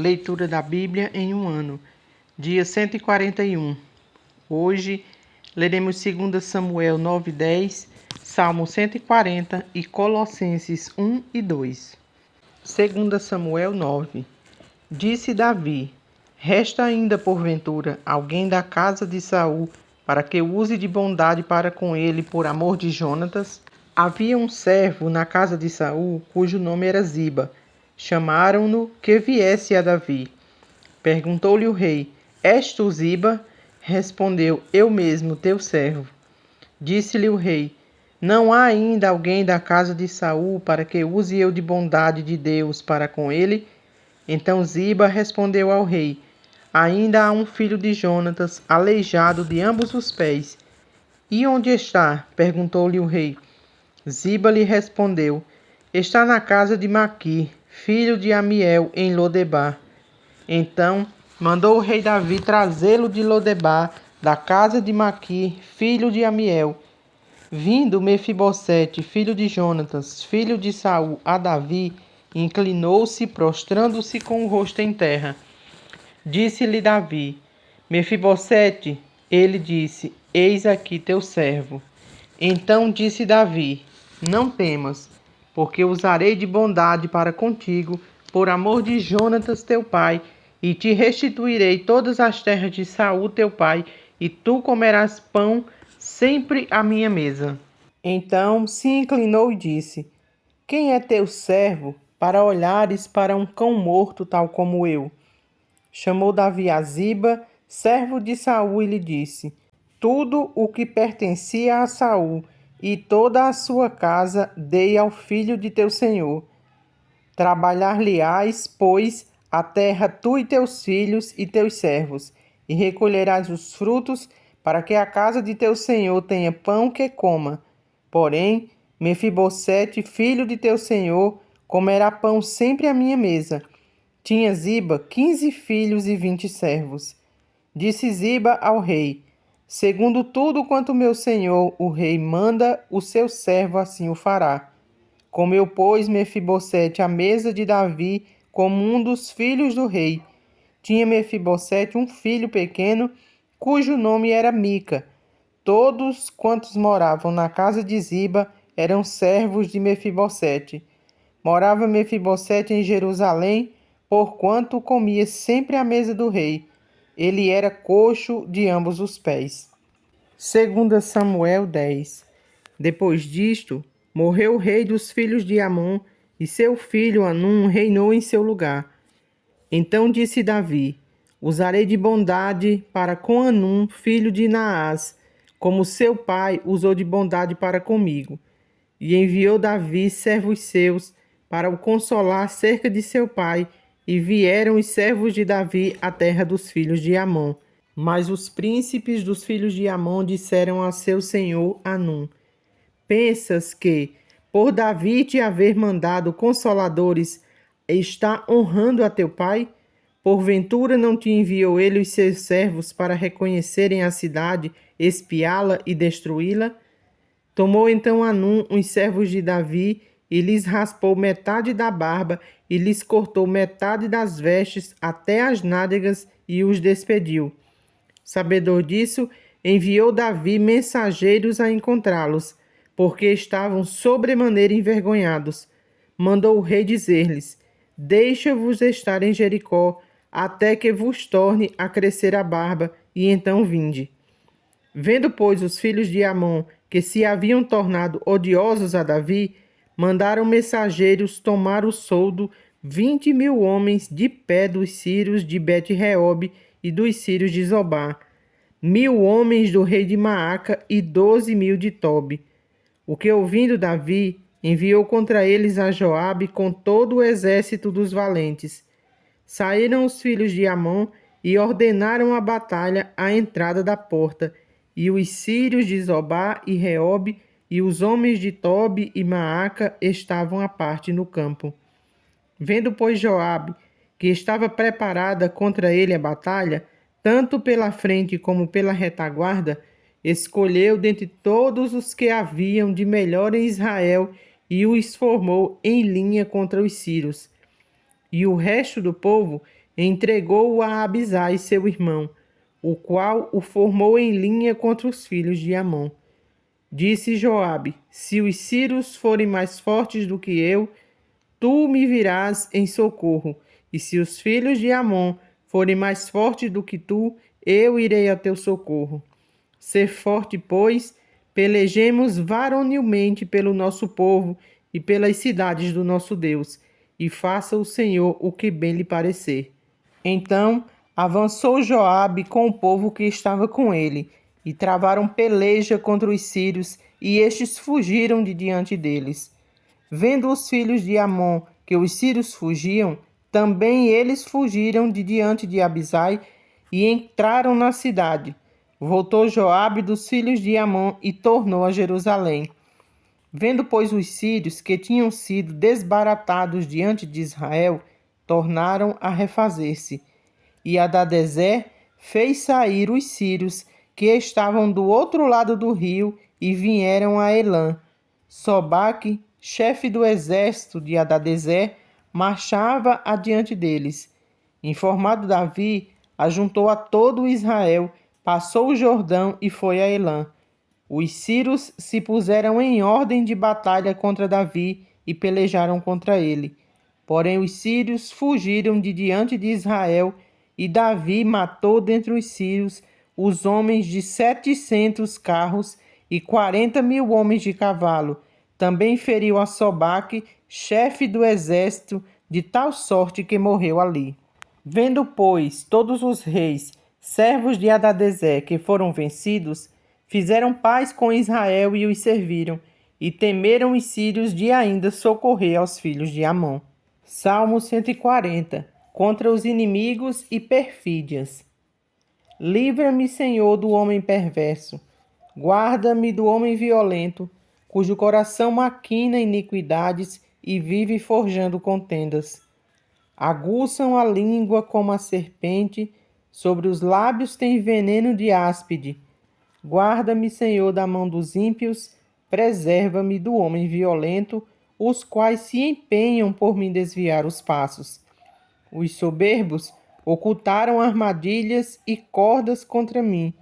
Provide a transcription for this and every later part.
Leitura da Bíblia em um ano. Dia 141. Hoje leremos 2 Samuel 9:10, Salmo 140 e Colossenses 1 e 2. 2 Samuel 9. Disse Davi: Resta ainda porventura alguém da casa de Saul, para que use de bondade para com ele por amor de Jonatas? Havia um servo na casa de Saul, cujo nome era Ziba. Chamaram-no que viesse a Davi. Perguntou-lhe o rei: És tu Ziba? Respondeu: Eu mesmo, teu servo. Disse-lhe o rei: Não há ainda alguém da casa de Saul para que use eu de bondade de Deus para com ele? Então Ziba respondeu ao rei: Ainda há um filho de Jonatas, aleijado de ambos os pés. E onde está? Perguntou-lhe o rei. Ziba lhe respondeu: Está na casa de Maquir, filho de Amiel, em Lodebar. Então mandou o rei Davi trazê-lo de Lodebar, da casa de Maquir, filho de Amiel. Vindo Mefibosete, filho de Jonatas, filho de Saul, a Davi, inclinou-se, prostrando-se com o rosto em terra. Disse-lhe Davi: Mefibosete. Ele disse: Eis aqui teu servo. Então disse Davi: Não temas, porque usarei de bondade para contigo, por amor de Jonatas teu pai, e te restituirei todas as terras de Saul teu pai, e tu comerás pão sempre à minha mesa. Então se inclinou e disse: Quem é teu servo, para olhares para um cão morto tal como eu? Chamou Davi a Ziba, servo de Saul, e lhe disse: Tudo o que pertencia a Saul e toda a sua casa dei ao filho de teu senhor. Trabalhar-lhe-ás, pois, a terra tu e teus filhos e teus servos, e recolherás os frutos, para que a casa de teu senhor tenha pão que coma. Porém, Mefibosete, filho de teu senhor, comerá pão sempre à minha mesa. Tinha Ziba 15 filhos e 20 servos. Disse Ziba ao rei: Segundo tudo quanto meu senhor, o rei, manda, o seu servo assim o fará. Comeu, pois, Mefibosete à mesa de Davi como um dos filhos do rei. Tinha Mefibosete um filho pequeno, cujo nome era Mica. Todos quantos moravam na casa de Ziba eram servos de Mefibosete. Morava Mefibosete em Jerusalém, porquanto comia sempre à mesa do rei. Ele era coxo de ambos os pés. 2 Samuel 10. Depois disto, morreu o rei dos filhos de Amon, e seu filho Anum reinou em seu lugar. Então disse Davi: Usarei de bondade para com Anum, filho de Naás, como seu pai usou de bondade para comigo. E enviou Davi servos seus para o consolar cerca de seu pai, e vieram os servos de Davi à terra dos filhos de Amon. Mas os príncipes dos filhos de Amon disseram a seu senhor Anum: Pensas que, por Davi te haver mandado consoladores, está honrando a teu pai? Porventura não te enviou ele os seus servos para reconhecerem a cidade, espiá-la e destruí-la? Tomou então Anum os servos de Davi e lhes raspou metade da barba e lhes cortou metade das vestes até as nádegas e os despediu. Sabedor disso, enviou Davi mensageiros a encontrá-los, porque estavam sobremaneira envergonhados. Mandou o rei dizer-lhes: Deixa-vos estar em Jericó, até que vos torne a crescer a barba, e então vinde. Vendo, pois, os filhos de Amon que se haviam tornado odiosos a Davi, mandaram mensageiros tomar o soldo 20.000 homens de pé dos sírios de Bet-Reob e dos sírios de Zobá, 1.000 homens do rei de Maaca e 12.000 de Tobi. O que, ouvindo Davi, enviou contra eles a Joabe com todo o exército dos valentes. Saíram os filhos de Amon e ordenaram a batalha à entrada da porta, e os sírios de Zobá e Reob e os homens de Tobi e Maaca estavam à parte no campo. Vendo, pois, Joabe, que estava preparada contra ele a batalha, tanto pela frente como pela retaguarda, escolheu dentre todos os que haviam de melhor em Israel e os formou em linha contra os sírios. E o resto do povo entregou-o a Abisai, seu irmão, o qual o formou em linha contra os filhos de Amon. Disse Joabe: se os sírios forem mais fortes do que eu, tu me virás em socorro, e se os filhos de Amon forem mais fortes do que tu, eu irei a teu socorro. Ser forte, pois, pelejemos varonilmente pelo nosso povo e pelas cidades do nosso Deus, e faça o Senhor o que bem lhe parecer. Então avançou Joabe com o povo que estava com ele, e travaram peleja contra os sírios, e estes fugiram de diante deles. Vendo os filhos de Amon que os sírios fugiam, também eles fugiram de diante de Abisai e entraram na cidade. Voltou Joabe dos filhos de Amon e tornou a Jerusalém. Vendo, pois, os sírios que tinham sido desbaratados diante de Israel, tornaram a refazer-se. E Hadadezer fez sair os sírios que estavam do outro lado do rio e vieram a Elã. Sobaque, chefe do exército de Hadadezer, marchava adiante deles. Informado Davi, ajuntou a todo Israel, passou o Jordão e foi a Elã. Os sírios se puseram em ordem de batalha contra Davi e pelejaram contra ele. Porém os sírios fugiram de diante de Israel, e Davi matou dentre os sírios os homens de 700 carros e 40.000 homens de cavalo. Também feriu a Sobaque, chefe do exército, de tal sorte que morreu ali. Vendo, pois, todos os reis, servos de Hadadezer, que foram vencidos, fizeram paz com Israel e os serviram, e temeram os sírios de ainda socorrer aos filhos de Amon. Salmo 140. Contra os inimigos e perfídias. Livra-me, Senhor, do homem perverso. Guarda-me do homem violento, cujo coração maquina iniquidades e vive forjando contendas. Aguçam a língua como a serpente, sobre os lábios tem veneno de áspide. Guarda-me, Senhor, da mão dos ímpios, preserva-me do homem violento, os quais se empenham por me desviar os passos. Os soberbos ocultaram armadilhas e cordas contra mim.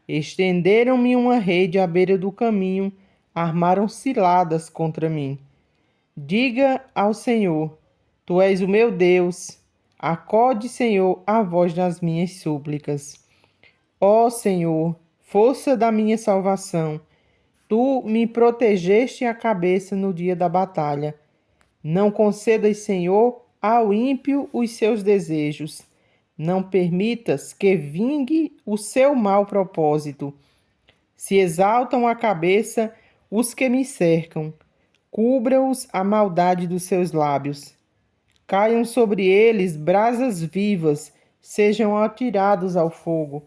Estenderam-me uma rede à beira do caminho, armaram ciladas contra mim. Diga ao Senhor: Tu és o meu Deus. Acode, Senhor, a voz das minhas súplicas. Ó Senhor, força da minha salvação, tu me protegeste a cabeça no dia da batalha. Não concedas, Senhor, ao ímpio os seus desejos. Não permitas que vingue o seu mau propósito. Se exaltam a cabeça os que me cercam. Cubra-os a maldade dos seus lábios. Caiam sobre eles brasas vivas, sejam atirados ao fogo,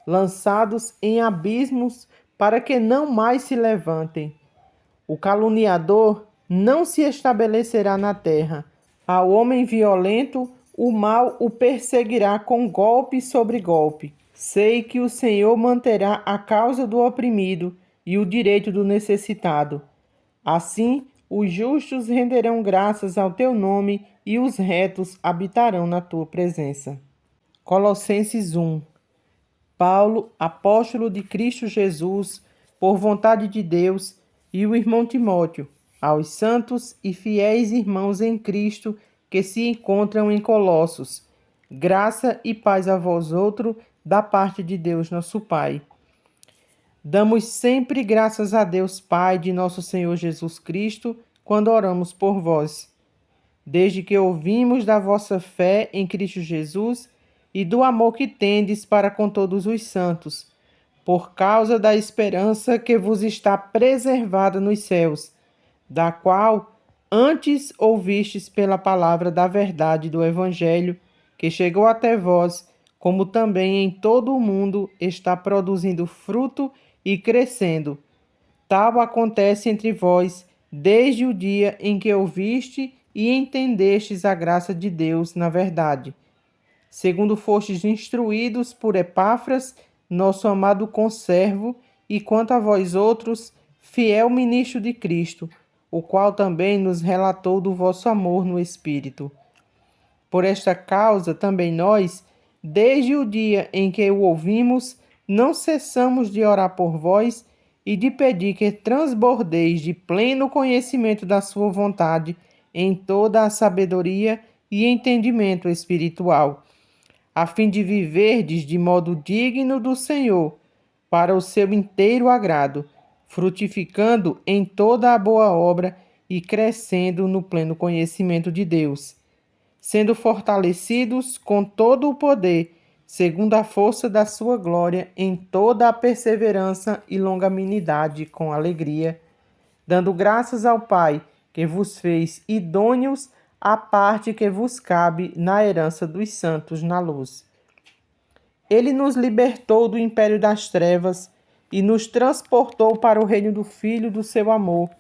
lançados em abismos para que não mais se levantem. O caluniador não se estabelecerá na terra. Ao homem violento, o mal o perseguirá com golpe sobre golpe. Sei que o Senhor manterá a causa do oprimido e o direito do necessitado. Assim, os justos renderão graças ao teu nome e os retos habitarão na tua presença. Colossenses 1. Paulo, apóstolo de Cristo Jesus, por vontade de Deus, e o irmão Timóteo, aos santos e fiéis irmãos em Cristo que se encontram em Colossos. Graça e paz a vós outro, da parte de Deus nosso Pai. Damos sempre graças a Deus Pai de nosso Senhor Jesus Cristo, quando oramos por vós. Desde que ouvimos da vossa fé em Cristo Jesus e do amor que tendes para com todos os santos, por causa da esperança que vos está preservada nos céus, da qual antes ouvistes pela palavra da verdade do Evangelho, que chegou até vós, como também em todo o mundo está produzindo fruto e crescendo. Tal acontece entre vós desde o dia em que ouviste e entendestes a graça de Deus na verdade. Segundo fostes instruídos por Epáfras, nosso amado conservo, e quanto a vós outros, fiel ministro de Cristo, o qual também nos relatou do vosso amor no Espírito. Por esta causa também nós, desde o dia em que o ouvimos, não cessamos de orar por vós e de pedir que transbordeis de pleno conhecimento da sua vontade em toda a sabedoria e entendimento espiritual, a fim de viverdes de modo digno do Senhor, para o seu inteiro agrado, frutificando em toda a boa obra e crescendo no pleno conhecimento de Deus, sendo fortalecidos com todo o poder, segundo a força da sua glória, em toda a perseverança e longanimidade com alegria, dando graças ao Pai, que vos fez idôneos à parte que vos cabe na herança dos santos na luz. Ele nos libertou do império das trevas e nos transportou para o reino do Filho do seu amor,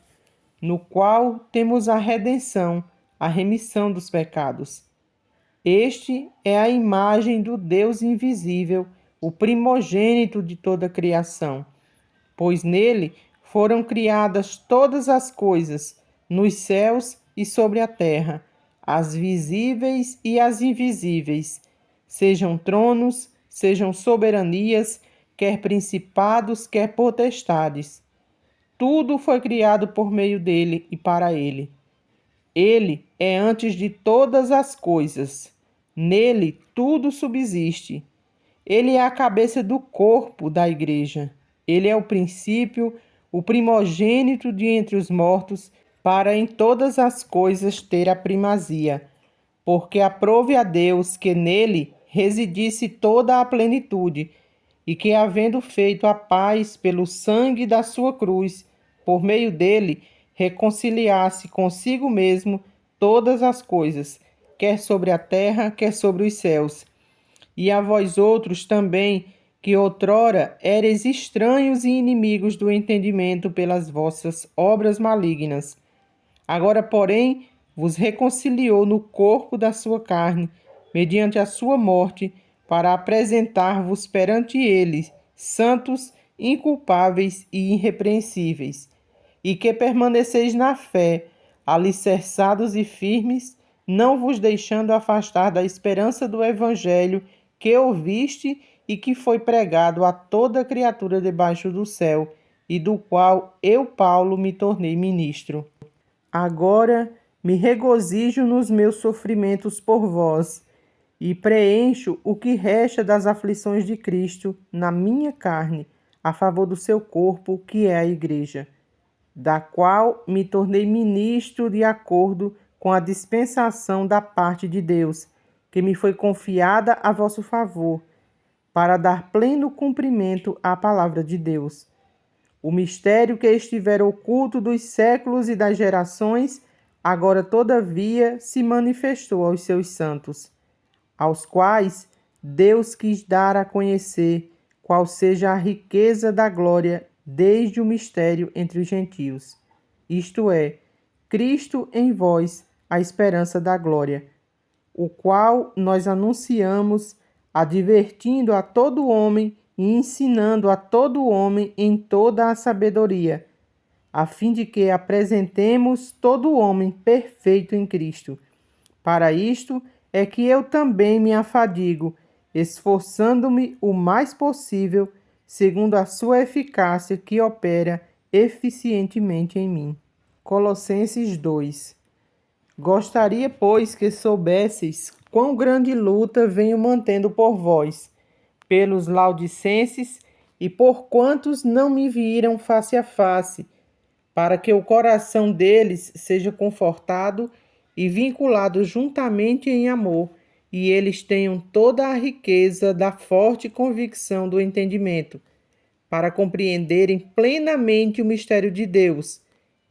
no qual temos a redenção, a remissão dos pecados. Este é a imagem do Deus invisível, o primogênito de toda a criação, pois nele foram criadas todas as coisas, nos céus e sobre a terra, as visíveis e as invisíveis, sejam tronos, sejam soberanias, quer principados, quer potestades. Tudo foi criado por meio dele e para ele. Ele é antes de todas as coisas. Nele tudo subsiste. Ele é a cabeça do corpo da igreja. Ele é o princípio, o primogênito de entre os mortos, para em todas as coisas ter a primazia. Porque aprove a Deus que nele residisse toda a plenitude, e que, havendo feito a paz pelo sangue da sua cruz, por meio dele, reconciliasse consigo mesmo todas as coisas, quer sobre a terra, quer sobre os céus. E a vós outros também, que outrora éreis estranhos e inimigos do entendimento pelas vossas obras malignas. Agora, porém, vos reconciliou no corpo da sua carne, mediante a sua morte, para apresentar-vos perante ele, santos, inculpáveis e irrepreensíveis, e que permaneceis na fé, alicerçados e firmes, não vos deixando afastar da esperança do evangelho que ouviste e que foi pregado a toda criatura debaixo do céu, e do qual eu, Paulo, me tornei ministro. Agora me regozijo nos meus sofrimentos por vós, e preencho o que resta das aflições de Cristo na minha carne, a favor do seu corpo, que é a Igreja, da qual me tornei ministro de acordo com a dispensação da parte de Deus, que me foi confiada a vosso favor, para dar pleno cumprimento à palavra de Deus. O mistério que estivera oculto dos séculos e das gerações, agora todavia se manifestou aos seus santos, aos quais Deus quis dar a conhecer qual seja a riqueza da glória desde o mistério entre os gentios, isto é, Cristo em vós, a esperança da glória, o qual nós anunciamos, advertindo a todo homem e ensinando a todo homem em toda a sabedoria, a fim de que apresentemos todo homem perfeito em Cristo. Para isto é que eu também me afadigo, esforçando-me o mais possível, segundo a sua eficácia que opera eficientemente em mim. Colossenses 2. Gostaria, pois, que soubesseis quão grande luta venho mantendo por vós, pelos laudicenses e por quantos não me viram face a face, para que o coração deles seja confortado e vinculado juntamente em amor, e eles tenham toda a riqueza da forte convicção do entendimento, para compreenderem plenamente o mistério de Deus,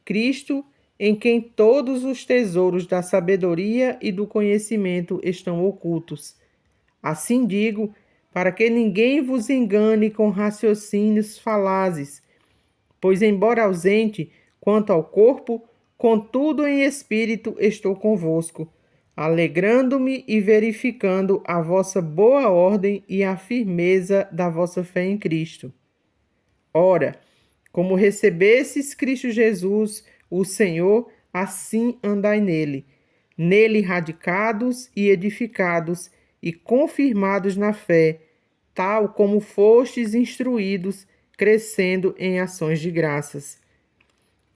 Cristo, em quem todos os tesouros da sabedoria e do conhecimento estão ocultos. Assim digo, para que ninguém vos engane com raciocínios falazes, pois, embora ausente quanto ao corpo, contudo em espírito estou convosco, alegrando-me e verificando a vossa boa ordem e a firmeza da vossa fé em Cristo. Ora, como recebestes Cristo Jesus, o Senhor, assim andai nele, nele radicados e edificados e confirmados na fé, tal como fostes instruídos, crescendo em ações de graças.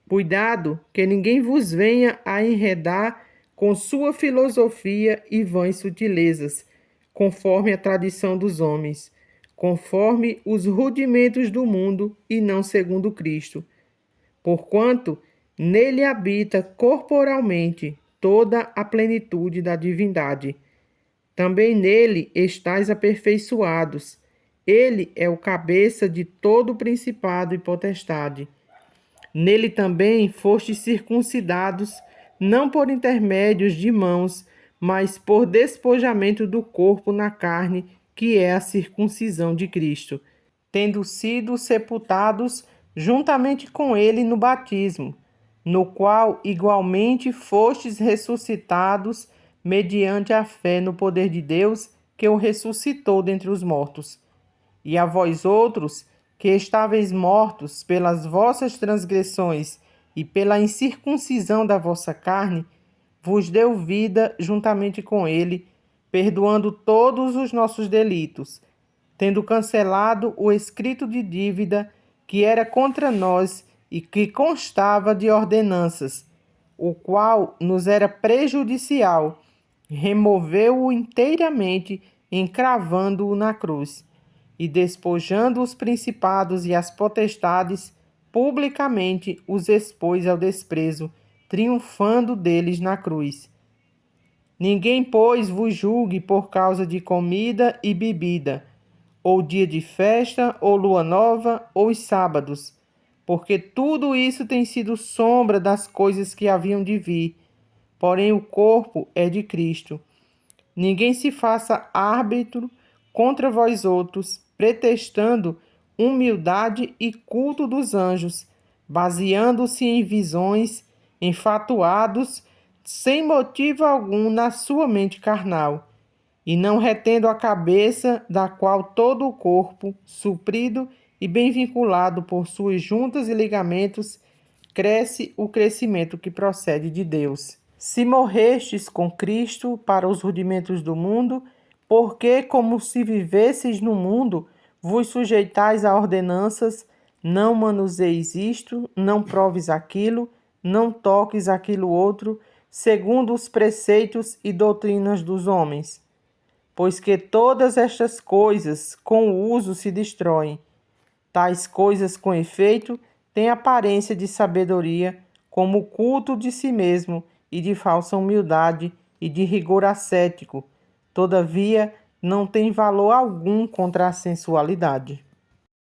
Cuidado que ninguém vos venha a enredar com sua filosofia e vãs sutilezas, conforme a tradição dos homens, conforme os rudimentos do mundo e não segundo Cristo. Porquanto nele habita corporalmente toda a plenitude da divindade. Também nele estáis aperfeiçoados. Ele é o cabeça de todo principado e potestade. Nele também fostes circuncidados, não por intermédios de mãos, mas por despojamento do corpo na carne, que é a circuncisão de Cristo, tendo sido sepultados juntamente com ele no batismo, no qual igualmente fostes ressuscitados mediante a fé no poder de Deus, que o ressuscitou dentre os mortos. E a vós outros, que estáveis mortos pelas vossas transgressões e pela incircuncisão da vossa carne, vos deu vida juntamente com ele, perdoando todos os nossos delitos, tendo cancelado o escrito de dívida que era contra nós e que constava de ordenanças, o qual nos era prejudicial, removeu-o inteiramente, encravando-o na cruz, e despojando os principados e as potestades, publicamente os expôs ao desprezo, triunfando deles na cruz. Ninguém, pois, vos julgue por causa de comida e bebida, ou dia de festa, ou lua nova, ou os sábados, porque tudo isso tem sido sombra das coisas que haviam de vir, porém o corpo é de Cristo. Ninguém se faça árbitro contra vós outros, pretextando humildade e culto dos anjos, baseando-se em visões, enfatuados, sem motivo algum na sua mente carnal, e não retendo a cabeça, da qual todo o corpo, suprido e bem vinculado por suas juntas e ligamentos, cresce o crescimento que procede de Deus. Se morrestes com Cristo para os rudimentos do mundo, porque, como se vivesseis no mundo, vos sujeitais a ordenanças, não manuseis isto, não proves aquilo, não toques aquilo outro, segundo os preceitos e doutrinas dos homens. Pois que todas estas coisas com o uso se destroem. Tais coisas, com efeito, têm aparência de sabedoria, como o culto de si mesmo, e de falsa humildade, e de rigor ascético. Todavia, não tem valor algum contra a sensualidade.